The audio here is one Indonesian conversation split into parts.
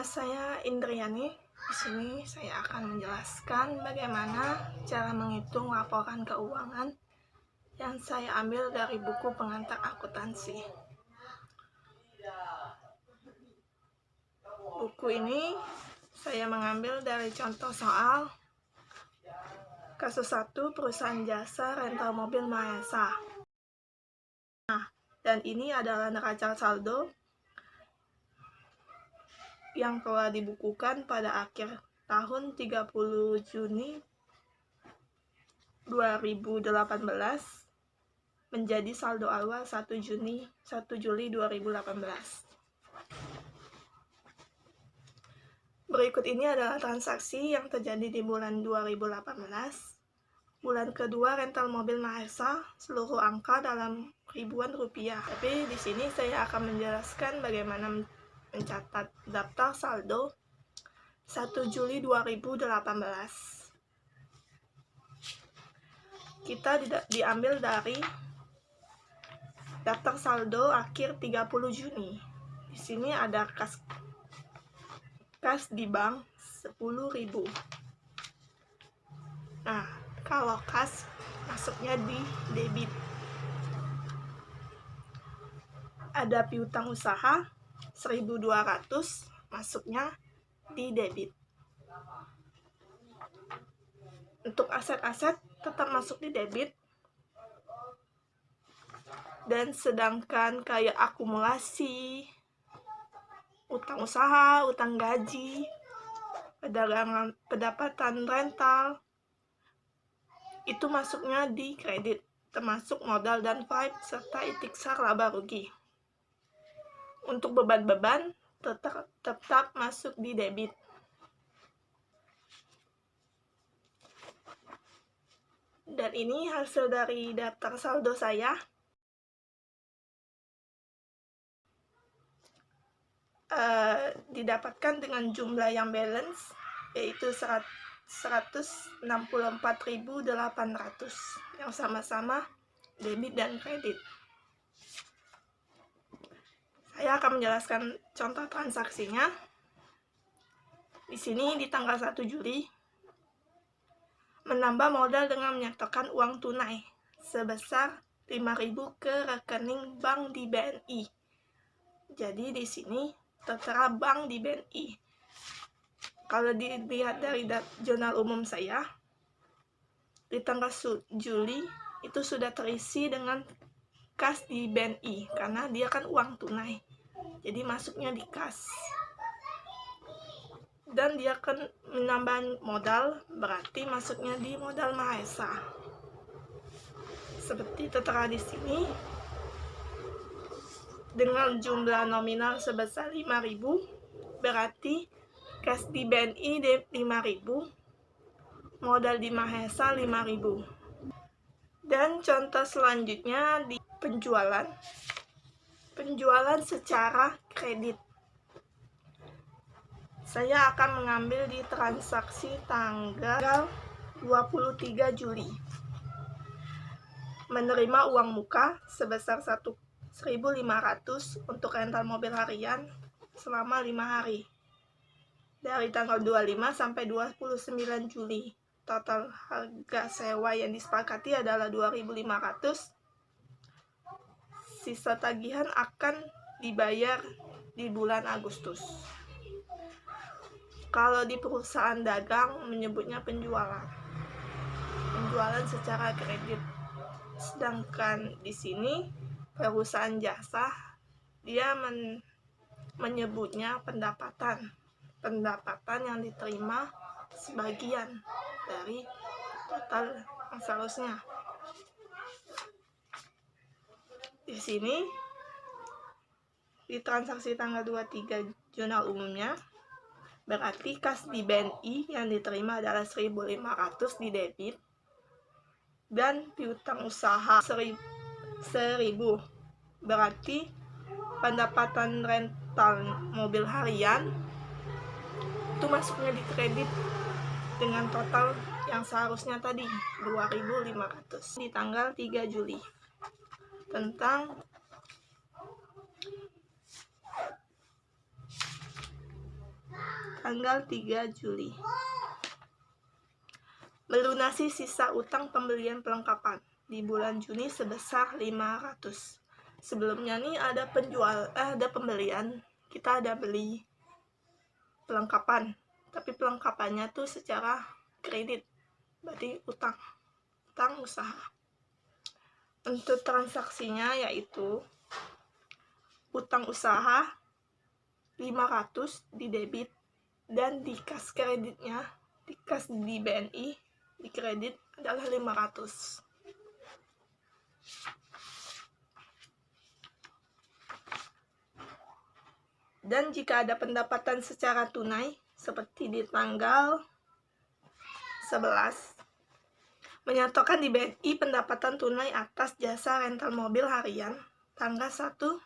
Nama saya Indriani. Di sini saya akan menjelaskan bagaimana cara menghitung laporan keuangan yang saya ambil dari buku pengantar akuntansi. Buku ini saya mengambil dari contoh soal kasus 1 perusahaan jasa rental mobil Mahesa. Dan ini adalah neraca saldo yang telah dibukukan pada akhir tahun 30 Juni 2018 menjadi saldo awal 1 Juli 2018. Berikut ini adalah transaksi yang terjadi di bulan 2018. Bulan kedua rental mobil Mahesa, seluruh angka dalam ribuan rupiah. Tapi di sini saya akan menjelaskan bagaimana mencatat daftar saldo 1 Juli 2018. Kita diambil dari daftar saldo akhir 30 Juni. Di sini ada kas di bank 10.000. Nah, kalau kas masuknya di debit. Ada piutang usaha 1.200 masuknya di debit. Untuk aset-aset tetap masuk di debit. Dan sedangkan kayak akumulasi, utang usaha, utang gaji, perdagangan, pendapatan rental, itu masuknya di kredit, termasuk modal dan vibe serta istiqsar laba rugi. Untuk beban-beban tetap masuk di debit. Dan ini hasil dari daftar saldo saya. Didapatkan dengan jumlah yang balance, yaitu 164.800 yang sama-sama debit dan kredit. Saya akan menjelaskan contoh transaksinya. Di sini di tanggal 1 Juli menambah modal dengan menyertakan uang tunai sebesar 5.000 ke rekening bank di BNI. Jadi di sini tertera bank di BNI. Kalau dilihat dari jurnal umum saya, di tanggal Juli itu sudah terisi dengan kas di BNI karena dia kan uang tunai. Jadi masuknya di kas. Dan dia akan menambah modal, berarti masuknya di modal Mahesa. Seperti tertera di sini, dengan jumlah nominal sebesar 5.000, berarti kas di BNI 5.000, modal di Mahesa 5.000. Dan contoh selanjutnya di penjualan secara kredit. Saya akan mengambil di transaksi tanggal 23 Juli. Menerima uang muka sebesar 1.500 untuk rental mobil harian selama 5 hari. Dari tanggal 25 sampai 29 Juli. Total harga sewa yang disepakati adalah 2.500. Sisa tagihan akan dibayar di bulan Agustus. Kalau di perusahaan dagang menyebutnya penjualan secara kredit. Sedangkan di sini perusahaan jasa dia menyebutnya pendapatan yang diterima sebagian dari total yang seharusnya. Di sini di transaksi tanggal 23 jurnal umumnya, berarti kas di BNI yang diterima adalah 1.500 di debit, dan piutang usaha 1.000, berarti pendapatan rental mobil harian itu masuknya di kredit dengan total yang seharusnya tadi 2.500 di tanggal 3 Juli. Tentang tanggal 3 Juli. Melunasi sisa utang pembelian perlengkapan di bulan Juni sebesar 500. Sebelumnya nih ada pembelian, kita ada beli perlengkapan, tapi perlengkapannya tuh secara kredit, berarti utang usaha. Untuk transaksinya yaitu utang usaha 500 di debit, dan di kas kreditnya, di kas di BNI, di kredit adalah 500. Dan jika ada pendapatan secara tunai seperti di tanggal 11, menyatakan di BNI pendapatan tunai atas jasa rental mobil harian tanggal 1 10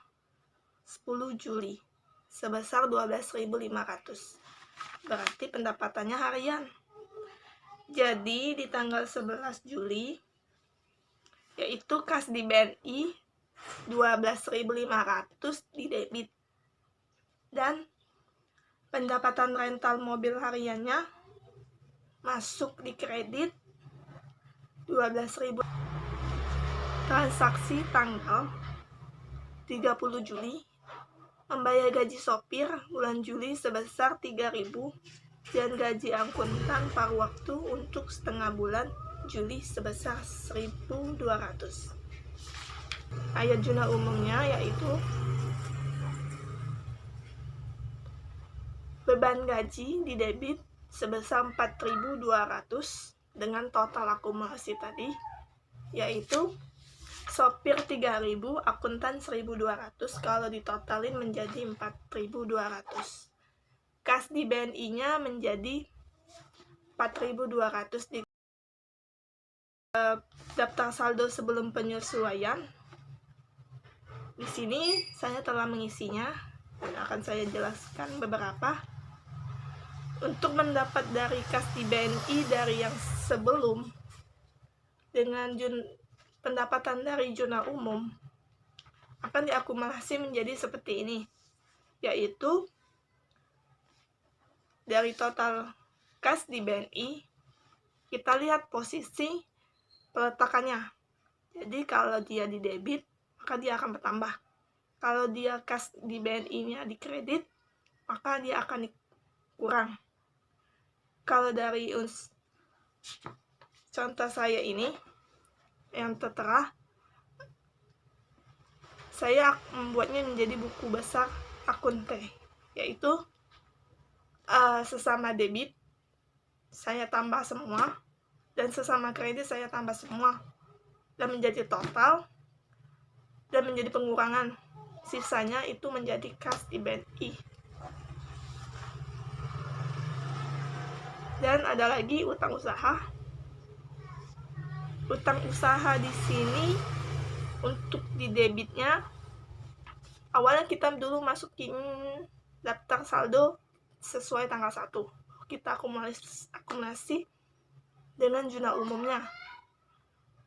Juli sebesar 12.500. Berarti pendapatannya harian. Jadi di tanggal 11 Juli yaitu kas di BNI 12.500 di debit, dan pendapatan rental mobil hariannya masuk di kredit 12.000. Transaksi tanggal 30 Juli membayar gaji sopir bulan Juli sebesar 3.000 dan gaji akuntan paruh waktu untuk setengah bulan Juli sebesar 1.200. Ayat jurnal umumnya yaitu beban gaji di debit sebesar 4.200 dengan total akumulasi tadi, yaitu sopir 3.000, akuntan 1.200, kalau ditotalin menjadi 4.200. Kas di BNI-nya menjadi 4.200 di daftar saldo sebelum penyesuaian. Di sini saya telah mengisinya dan akan saya jelaskan beberapa. Untuk mendapat dari kas di BNI dari yang sebelum dengan pendapatan dari jurnal umum akan diakumulasi menjadi seperti ini, yaitu dari total kas di BNI kita lihat posisi peletakannya. Jadi kalau dia di debit maka dia akan bertambah, kalau dia kas di BNI-nya di kredit maka dia akan kurang. Kalau dari contoh saya ini yang tertera, saya membuatnya menjadi buku besar akun T, yaitu sesama debit saya tambah semua dan sesama kredit saya tambah semua, dan menjadi total dan menjadi pengurangan. Sisanya itu menjadi kas di BNI. Dan ada lagi utang usaha. Utang usaha di sini untuk di debitnya, awalnya kita dulu masukin daftar saldo sesuai tanggal 1. Kita akumulasi dengan jurnal umumnya.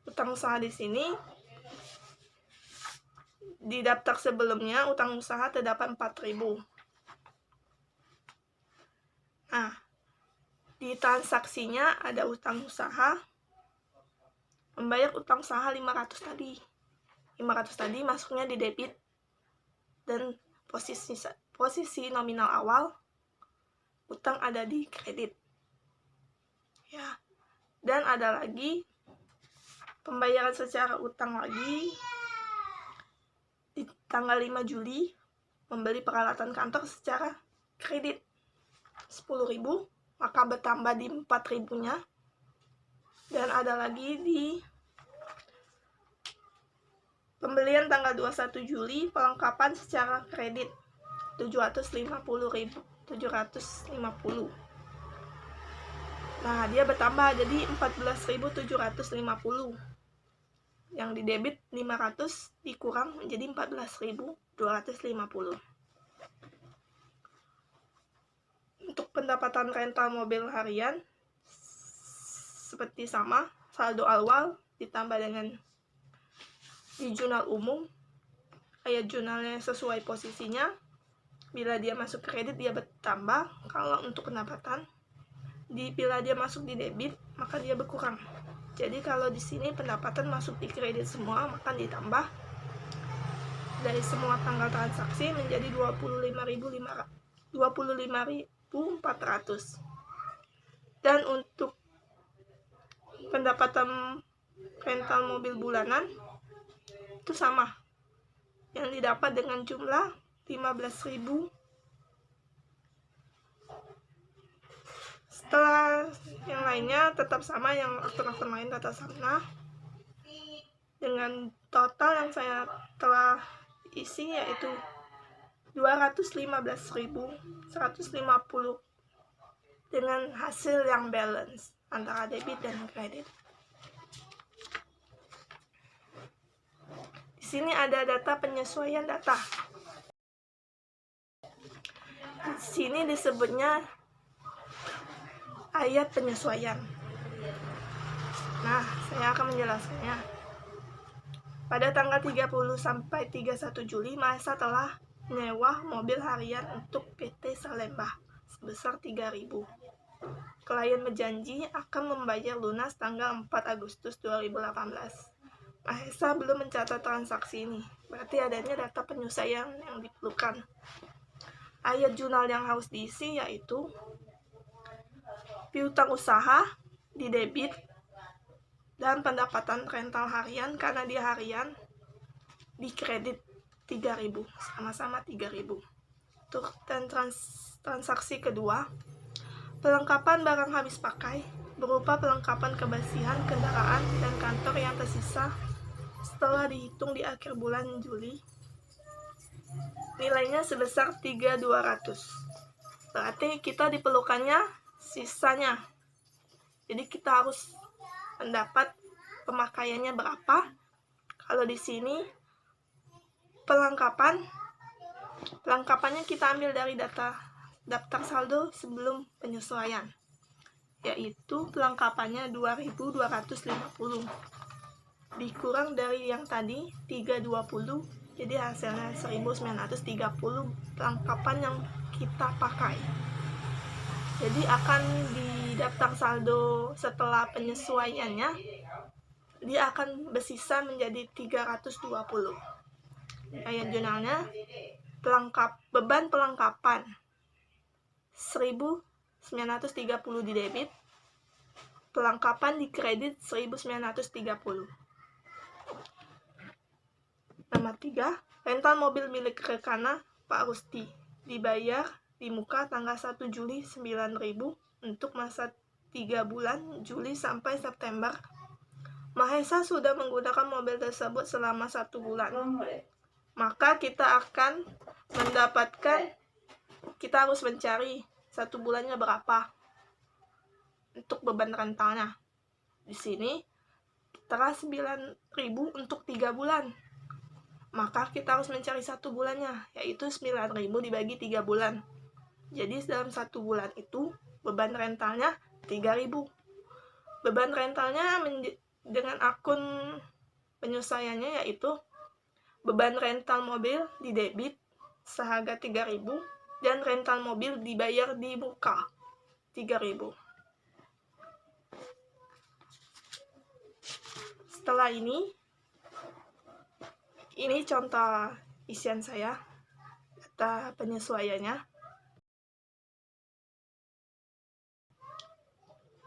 Utang usaha di sini di daftar sebelumnya utang usaha terdapat 4.000. Nah, di transaksinya ada utang usaha, membayar utang usaha 500 tadi. 500 tadi masuknya di debit, dan posisi nominal awal utang ada di kredit. Ya. Dan ada lagi pembayaran secara utang lagi di tanggal 5 Juli, membeli peralatan kantor secara kredit 10.000, maka bertambah di 4.000-nya. Dan ada lagi di pembelian tanggal 21 Juli perlengkapan secara kredit 750.000. Nah, dia bertambah jadi 14.750. Yang di debit 500 dikurang menjadi 14.250. Untuk pendapatan rental mobil harian seperti sama, saldo awal ditambah dengan di jurnal umum, ayat jurnalnya sesuai posisinya, Bila dia masuk kredit dia bertambah, kalau untuk pendapatan bila dia masuk di debit maka dia berkurang. Jadi kalau di sini pendapatan masuk di kredit semua maka ditambah dari semua tanggal transaksi menjadi 25.400. Dan untuk pendapatan rental mobil bulanan itu sama, yang didapat dengan jumlah 15.000. Setelah yang lainnya tetap sama, yang akun-akun lain tetap sama, dengan total yang saya telah isi yaitu 215.150 dengan hasil yang balance antara debit dan kredit. Di sini ada data penyesuaian data. Di sini disebutnya ayat penyesuaian. Nah, saya akan menjelaskannya. Pada tanggal 30 sampai 31 Juli, Mahesa telah menyewa mobil harian untuk PT Salemba sebesar 3.000. Klien berjanji akan membayar lunas tanggal 4 Agustus 2018. Mahesa belum mencatat transaksi ini, berarti adanya data penyesuaian yang diperlukan. Ayat jurnal yang harus diisi yaitu piutang usaha di debit dan pendapatan rental harian karena dia harian di kredit 3.000, sama-sama 3.000. Untuk transaksi kedua, pelengkapan barang habis pakai berupa pelengkapan kebersihan kendaraan dan kantor yang tersisa setelah dihitung di akhir bulan Juli, nilainya sebesar 3.200. Berarti kita diperlukannya sisanya. Jadi kita harus mendapat pemakaiannya berapa. Kalau di sini pelengkapannya kita ambil dari daftar saldo sebelum penyesuaian, yaitu pelengkapannya 2.250 dikurang dari yang tadi 320, jadi hasilnya 1.930 pelengkapan yang kita pakai. Jadi akan di daftar saldo setelah penyesuaiannya dia akan bersisa menjadi 320. Ayat jurnalnya beban pelengkapan 1.930 di debit, pelengkapan di kredit 1.930. Nomor 3, rental mobil milik Rekana Pak Rusti dibayar di muka tanggal 1 Juli 9.000 untuk masa 3 bulan Juli sampai September. Mahesa sudah menggunakan mobil tersebut selama 1 bulan. Maka kita akan kita harus mencari 1 bulannya berapa untuk beban rentalnya. Di sini telah 9.000 untuk 3 bulan. Maka kita harus mencari 1 bulannya, yaitu 9.000 dibagi 3 bulan. Jadi dalam 1 bulan itu beban rentalnya 3.000. Beban rentalnya dengan akun penyesuaiannya yaitu beban rental mobil di debit seharga 3.000 dan rental mobil dibayar di muka 3.000. Setelah ini contoh isian saya, data penyesuaiannya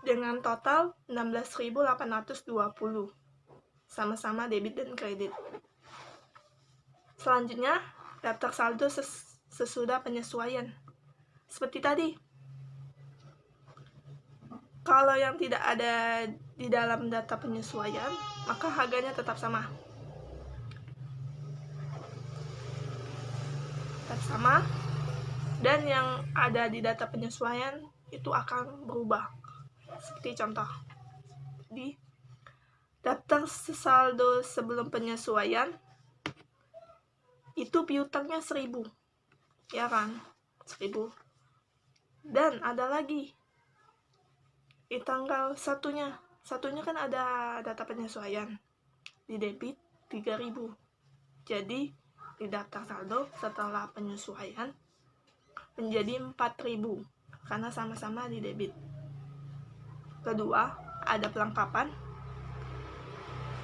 dengan total 16.820, sama-sama debit dan kredit. Selanjutnya, daftar saldo sesudah penyesuaian. Seperti tadi, kalau yang tidak ada di dalam data penyesuaian, maka harganya tetap sama. Dan yang ada di data penyesuaian itu akan berubah. Seperti contoh di daftar saldo sebelum penyesuaian itu piutangnya 1.000, ya kan, 1.000. Dan ada lagi di tanggal satunya kan ada data penyesuaian di debit 3.000. Jadi di daftar saldo setelah penyesuaian menjadi 4.000 karena sama-sama di debit. Kedua, ada pelengkapan.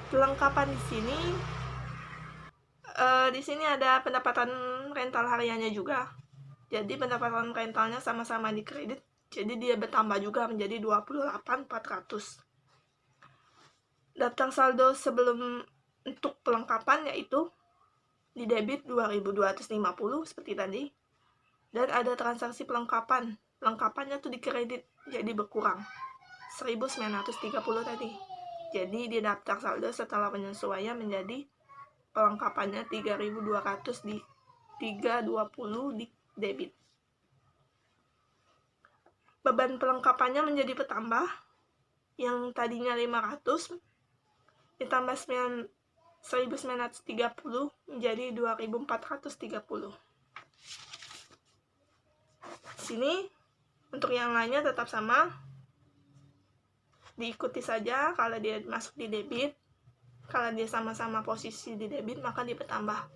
Pelengkapan di sini ada pendapatan rental hariannya juga. Jadi pendapatan rentalnya sama-sama di kredit, jadi dia bertambah juga menjadi 28.400. Daftar saldo sebelum untuk pelengkapan yaitu di debit 2.250 seperti tadi, dan ada transaksi pelengkapan. Pelengkapannya tuh di kredit, jadi berkurang 1.930 tadi. Jadi di daftar saldo setelah penyesuaian menjadi pelengkapannya 3.200 di 320 di debit. Beban pelengkapannya menjadi bertambah, yang tadinya 500 ditambah 1.930 menjadi 2.430. Sini untuk yang lainnya tetap sama, diikuti saja. Kalau dia masuk di debit, kalau dia sama-sama posisi di debit maka dia bertambah.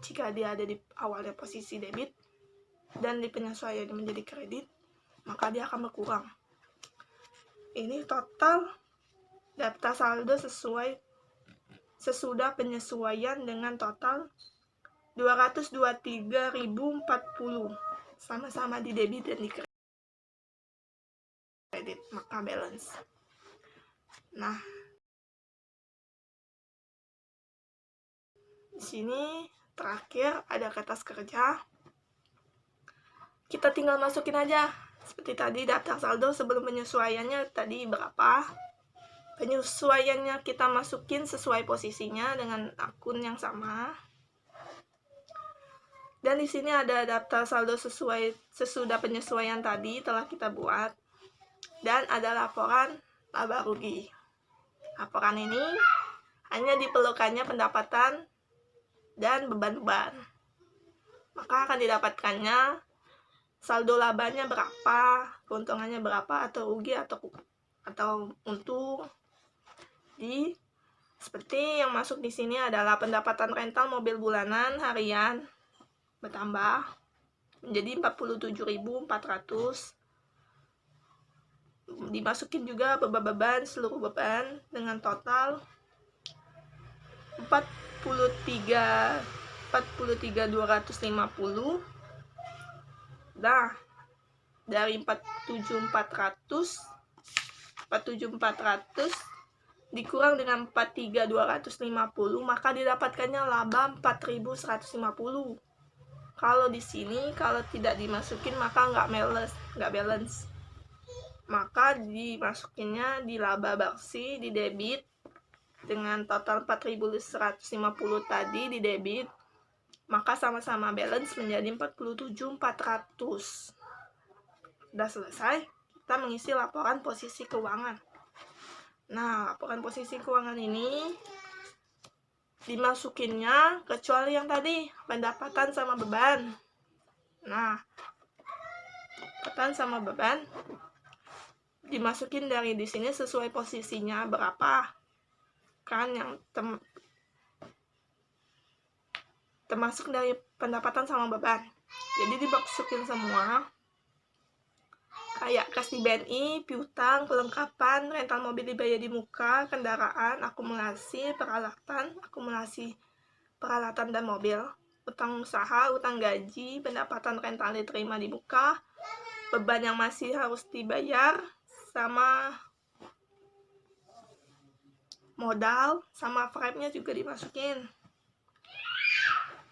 Jika dia ada di awalnya posisi debit dan di penyesuaian menjadi kredit, maka dia akan berkurang. Ini total daftar saldo sesudah penyesuaian dengan total 223.040 sama-sama di debit dan di kredit, maka balance. Nah, di sini terakhir ada kertas kerja. Kita tinggal masukin aja. Seperti tadi daftar saldo sebelum penyesuaiannya tadi berapa. Penyesuaiannya kita masukin sesuai posisinya dengan akun yang sama. Dan di sini ada daftar saldo sesudah penyesuaian tadi telah kita buat. Dan ada laporan laba rugi. Laporan ini hanya diperlukannya pendapatan dan beban-beban. Maka akan didapatkannya saldo labanya berapa, keuntungannya berapa, atau rugi atau untung. Seperti yang masuk di sini adalah pendapatan rental mobil bulanan harian bertambah menjadi 47.400. Dimasukin juga beban seluruh beban dengan total 43.250. Nah, dari 47.400 dikurang dengan 43.250, maka didapatkannya laba 4.150. Kalau di sini kalau tidak dimasukin maka nggak balance. Maka dimasukinnya di laba bersih di debit dengan total 4.150 tadi di debit, maka sama-sama balance menjadi 47.400. Sudah selesai, kita mengisi laporan posisi keuangan. Nah, laporan posisi keuangan ini dimasukinnya kecuali yang tadi pendapatan sama beban. Nah, pendapatan sama beban dimasukin dari di sini sesuai posisinya berapa, kan yang termasuk dari pendapatan sama beban. Jadi dimasukin semua, kayak kas di BNI, piutang, pelengkapan, rental mobil dibayar di muka, kendaraan, akumulasi peralatan dan mobil, utang usaha, utang gaji, pendapatan rental diterima di muka, beban yang masih harus dibayar, sama modal, sama frame-nya juga dimasukin.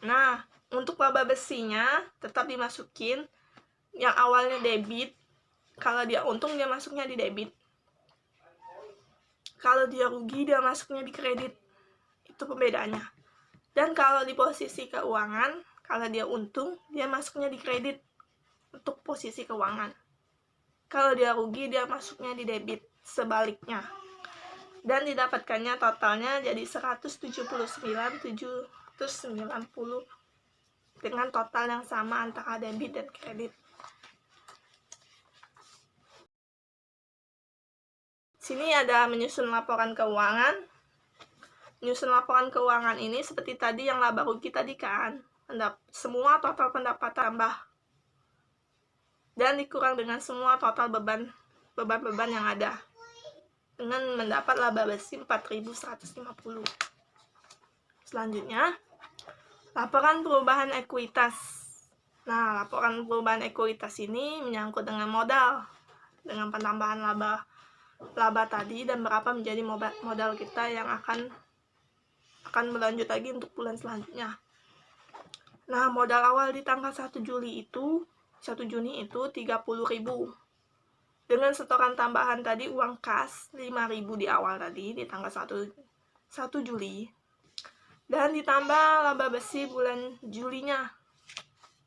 Nah, untuk laba bersihnya tetap dimasukin yang awalnya debit. Kalau dia untung dia masuknya di debit, kalau dia rugi dia masuknya di kredit. Itu pembedaannya. Dan kalau di posisi keuangan, kalau dia untung dia masuknya di kredit untuk posisi keuangan. Kalau dia rugi dia masuknya di debit, sebaliknya. Dan didapatkannya totalnya jadi 179.790 dengan total yang sama antara debit dan kredit. Sini ada menyusun laporan keuangan. Menyusun laporan keuangan ini seperti tadi yang laba rugi tadi kan. Semua total pendapatan tambah. dan dikurang dengan semua total beban yang ada, dengan mendapat laba bersih 4.150. Selanjutnya, laporan perubahan ekuitas. Nah, laporan perubahan ekuitas ini menyangkut dengan modal, dengan penambahan laba tadi dan berapa menjadi modal kita yang akan berlanjut lagi untuk bulan selanjutnya. Nah, modal awal di tanggal 1 Juni itu 30.000 dengan setoran tambahan tadi uang kas 5.000 di awal tadi di tanggal 1 Juli, dan ditambah laba bersih bulan Julinya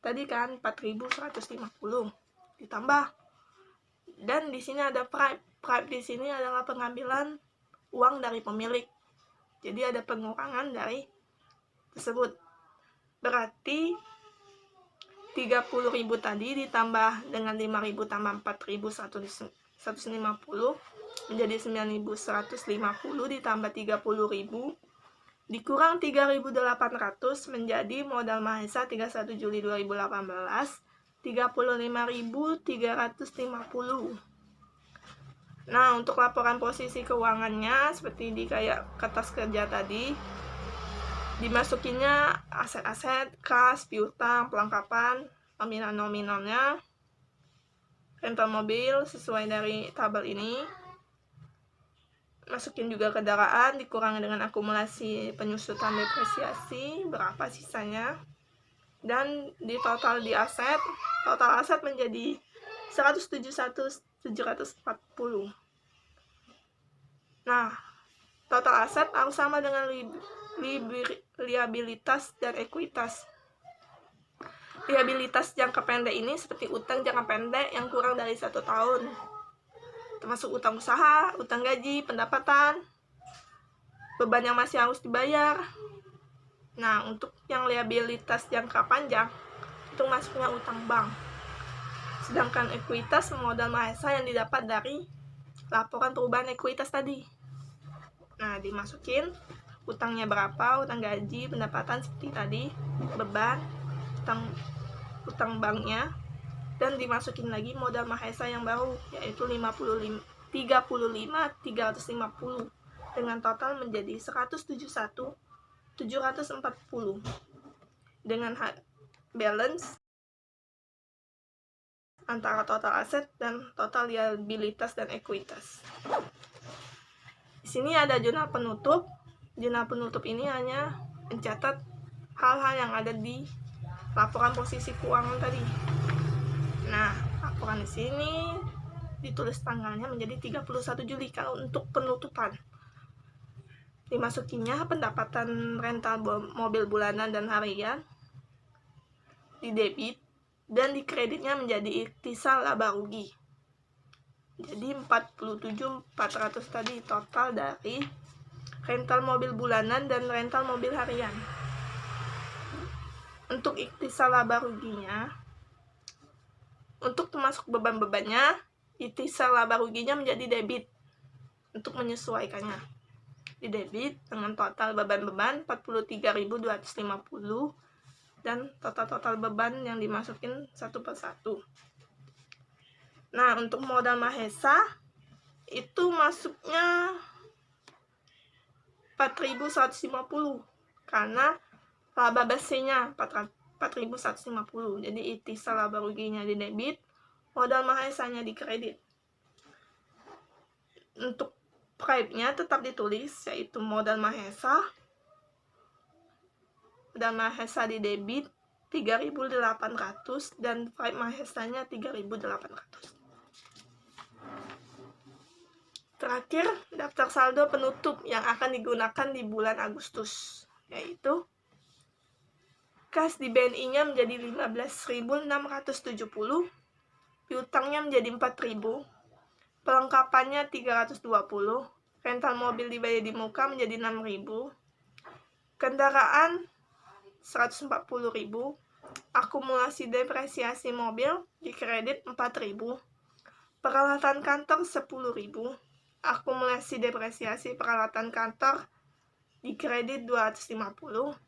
tadi kan 4.150 ditambah, dan di sini ada pripe di sini adalah pengambilan uang dari pemilik, jadi ada pengurangan dari tersebut. Berarti 30.000 tadi ditambah dengan 5.000 tambah 4.150 menjadi 9.150 ditambah 30.000 dikurang 3.800 menjadi modal Mahesa 31 Juli 2018 35.350. Nah, untuk laporan posisi keuangannya seperti di kayak kertas kerja tadi, dimasukinnya aset-aset, kas, piutang, pelengkapan, nominalnya, rental mobil sesuai dari tabel ini. Masukin juga kendaraan, dikurangi dengan akumulasi penyusutan depresiasi, berapa sisanya. Dan di total di aset, total aset menjadi 171.740. Nah, total aset harus sama dengan liabilitas dan ekuitas. Liabilitas jangka pendek ini seperti utang jangka pendek yang kurang dari 1 tahun, termasuk utang usaha, utang gaji, pendapatan, beban yang masih harus dibayar. Nah, untuk yang liabilitas jangka panjang itu masuknya utang bank. Sedangkan ekuitas modal Mahesa yang didapat dari laporan perubahan ekuitas tadi. Nah, dimasukin utangnya berapa, utang gaji, pendapatan seperti tadi, beban, utang banknya, dan dimasukin lagi modal Mahesa yang baru yaitu 35.350 dengan total menjadi 171.740 dengan balance antara total aset dan total liabilitas dan ekuitas. Di sini ada jurnal penutup. Jurnal penutup ini hanya mencatat hal-hal yang ada di laporan posisi keuangan tadi. Nah, laporan di sini ditulis tanggalnya menjadi 31 Juli kalau untuk penutupan. Dimasukinya pendapatan rental mobil bulanan dan harian, di debit, dan di kreditnya menjadi ikhtisar laba rugi. Jadi 47.400 tadi total dari rental mobil bulanan dan rental mobil harian. Untuk ikhtisar laba ruginya, untuk termasuk beban-bebannya, ikhtisar laba ruginya menjadi debit untuk menyesuaikannya. Di debit dengan total beban-beban 43.250 dan total beban yang dimasukin satu persatu. Nah, untuk modal Mahesa itu masuknya 4.150 karena laba bersihnya 4.150. Jadi ikhtisar laba ruginya di debit, modal Mahesanya di kredit. Untuk pripe-nya tetap ditulis yaitu modal Mahesa di debit 3.800 dan pripe Mahesanya 3.800. Terakhir, daftar saldo penutup yang akan digunakan di bulan Agustus, yaitu kas di BNI-nya menjadi 15.670, piutangnya menjadi 4.000, pelengkapannya 320, rental mobil dibayar di muka menjadi 6.000, kendaraan 140.000, akumulasi depresiasi mobil di kredit 4.000, peralatan kantor 10.000, akumulasi depresiasi peralatan kantor di kredit 250,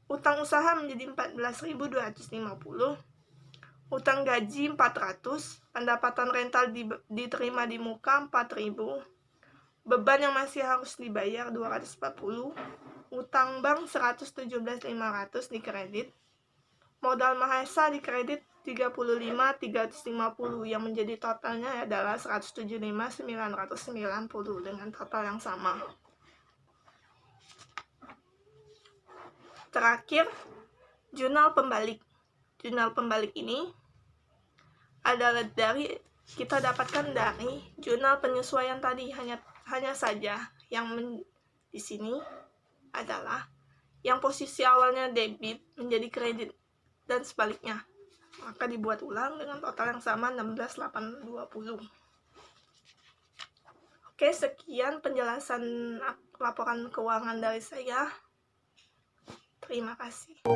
utang usaha menjadi 14.250, Utang gaji 400, pendapatan rental diterima di muka 4.000, beban yang masih harus dibayar 240, utang bank 117.500 di kredit, modal Mahesa di kredit 35.350 yang menjadi totalnya adalah 175.990 dengan total yang sama. Terakhir, jurnal pembalik. Jurnal pembalik ini adalah kita dapatkan dari jurnal penyesuaian tadi, hanya saja yang di sini adalah yang posisi awalnya debit menjadi kredit dan sebaliknya, maka dibuat ulang dengan total yang sama 16.820. Oke, sekian penjelasan laporan keuangan dari saya. Terima kasih.